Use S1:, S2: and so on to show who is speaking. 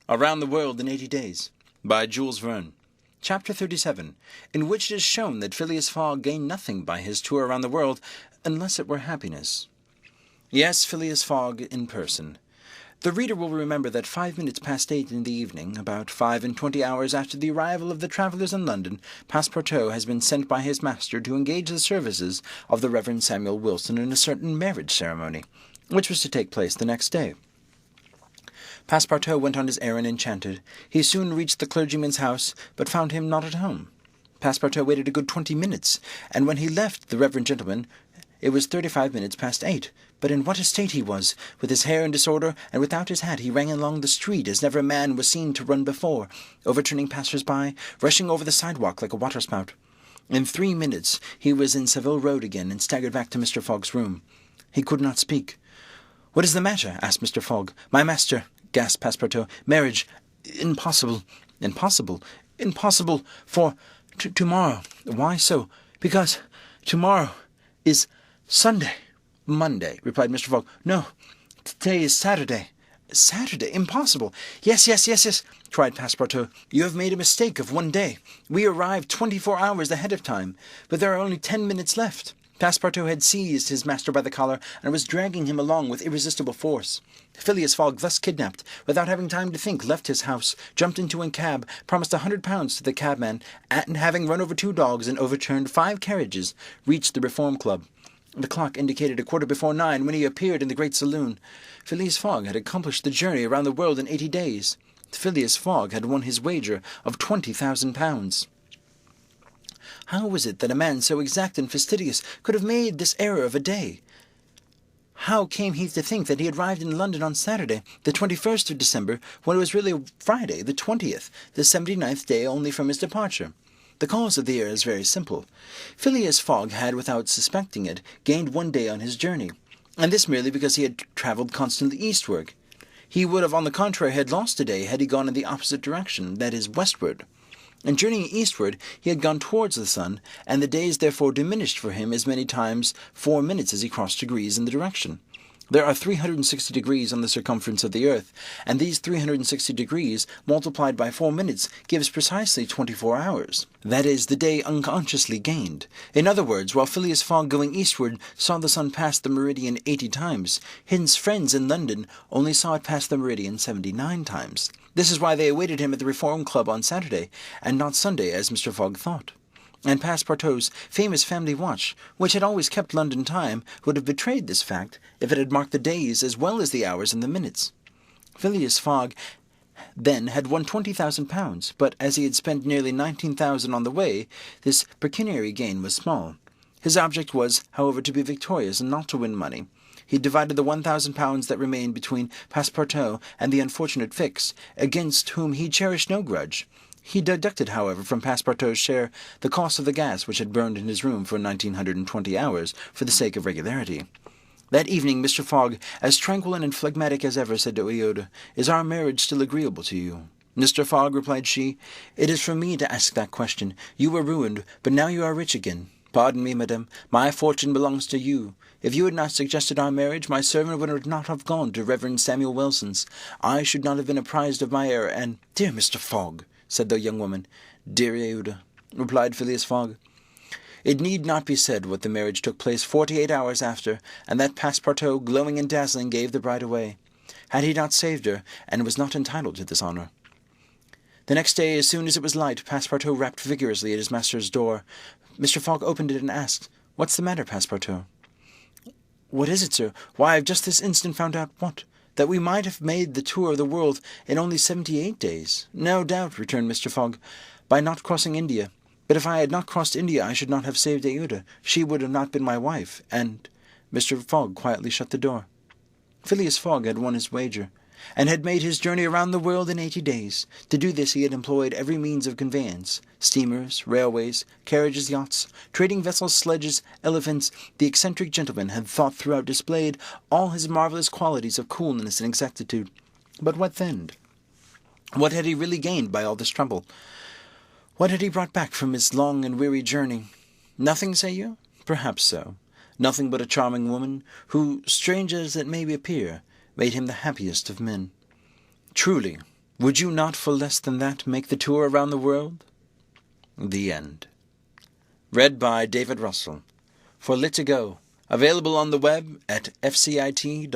S1: Around the World in 80 Days, by Jules Verne. Chapter 37, in which it is shown that Phileas Fogg gained nothing by his tour around the world, unless it were happiness. Yes, Phileas Fogg in person. The reader will remember that 5 minutes past 8 in the evening, about 25 after the arrival of the travellers in London, Passepartout has been sent by his master to engage the services of the Reverend Samuel Wilson in a certain marriage ceremony, which was to take place the next day. Passepartout went on his errand enchanted. He soon reached the clergyman's house, but found him not at home. Passepartout waited a good 20 minutes, and when he left the reverend gentleman, it was 35 minutes past 8. But in what a state he was! With his hair in disorder, and without his hat, he ran along the street as never man was seen to run before, overturning passers-by, rushing over the sidewalk like a waterspout. In 3 minutes he was in Savile Road again, and staggered back to Mr. Fogg's room. He could not speak. "What is the matter?" asked Mr. Fogg. "My master," gasped Passepartout. "Marriage. Impossible. Impossible. Impossible for tomorrow." "Why so?" "Because tomorrow is Sunday." "Monday," replied Mr. Fogg. "No, today is Saturday." "Saturday? Impossible." Yes, cried Passepartout. "You have made a mistake of 1 day. We arrived 24 hours ahead of time, but there are only 10 minutes left." Passepartout had seized his master by the collar and was dragging him along with irresistible force. Phileas Fogg, thus kidnapped, without having time to think, left his house, jumped into a cab, promised £100 to the cabman, and having run over 2 dogs and overturned 5 carriages, reached the Reform Club. The clock indicated 9:15 when he appeared in the great saloon. Phileas Fogg had accomplished the journey around the world in 80 days. Phileas Fogg had won his wager of £20,000. How was it that a man so exact and fastidious could have made this error of a day? How came he to think that he had arrived in London on Saturday, the 21st of December, when it was really Friday, the 20th, the 79th day only from his departure? The cause of the error is very simple. Phileas Fogg had, without suspecting it, gained 1 day on his journey, and this merely because he had travelled constantly eastward. He would have, on the contrary, had lost a day had he gone in the opposite direction, that is, westward. In journeying eastward, he had gone towards the sun, and the days therefore diminished for him as many times 4 minutes as he crossed degrees in the direction. There are 360 degrees on the circumference of the earth, and these 360 degrees, multiplied by 4 minutes, gives precisely 24 hours. That is, the day unconsciously gained. In other words, while Phileas Fogg going eastward saw the sun pass the meridian 80 times, his friends in London only saw it pass the meridian 79 times. This is why they awaited him at the Reform Club on Saturday, and not Sunday, as Mr. Fogg thought. And Passepartout's famous family watch, which had always kept London time, would have betrayed this fact if it had marked the days as well as the hours and the minutes. Phileas Fogg then had won £20,000, but as he had spent nearly 19,000 on the way, this pecuniary gain was small. His object was, however, to be victorious and not to win money. He divided the £1,000 that remained between Passepartout and the unfortunate Fix, against whom he cherished no grudge. He deducted, however, from Passepartout's share the cost of the gas which had burned in his room for 1920 hours for the sake of regularity. That evening Mr. Fogg, as tranquil and phlegmatic as ever, said to Iota, "Is our marriage still agreeable to you?" "Mr. Fogg," replied she, "it is for me to ask that question. You were ruined, but now you are rich again. Pardon me, madam, my fortune belongs to you. If you had not suggested our marriage, my servant would not have gone to Reverend Samuel Wilson's. I should not have been apprised of my error, and—" "Dear Mr. Fogg," said the young woman. "Dear Iota," replied Phileas Fogg. It need not be said what the marriage took place 48 hours after, and that Passepartout, glowing and dazzling, gave the bride away. Had he not saved her, and was not entitled to this honour? The next day, as soon as it was light, Passepartout rapped vigorously at his master's door. Mr. Fogg opened it and asked, "What's the matter, Passepartout?" "What is it, sir? Why, I've just this instant found out." "What?" "That we might have made the tour of the world in only 78 days. "No doubt," returned Mr. Fogg, "by not crossing India. But if I had not crossed India, I should not have saved Iota. She would have not been my wife, and—" Mr. Fogg quietly shut the door. Phileas Fogg had won his wager, and had made his journey around the world in 80 days. To do this he had employed every means of conveyance: steamers, railways, carriages, yachts, trading vessels, sledges, elephants. The eccentric gentleman had thought throughout displayed all his marvellous qualities of coolness and exactitude. But what then? What had he really gained by all this trouble? What had he brought back from his long and weary journey? Nothing, say you? Perhaps so. Nothing but a charming woman, who, strange as it may appear, made him the happiest of men. Truly, Would you not for less than that make the tour around the world? The End. Read by David Russell. For Lit2Go. Available on the web at fcit.usf.edu.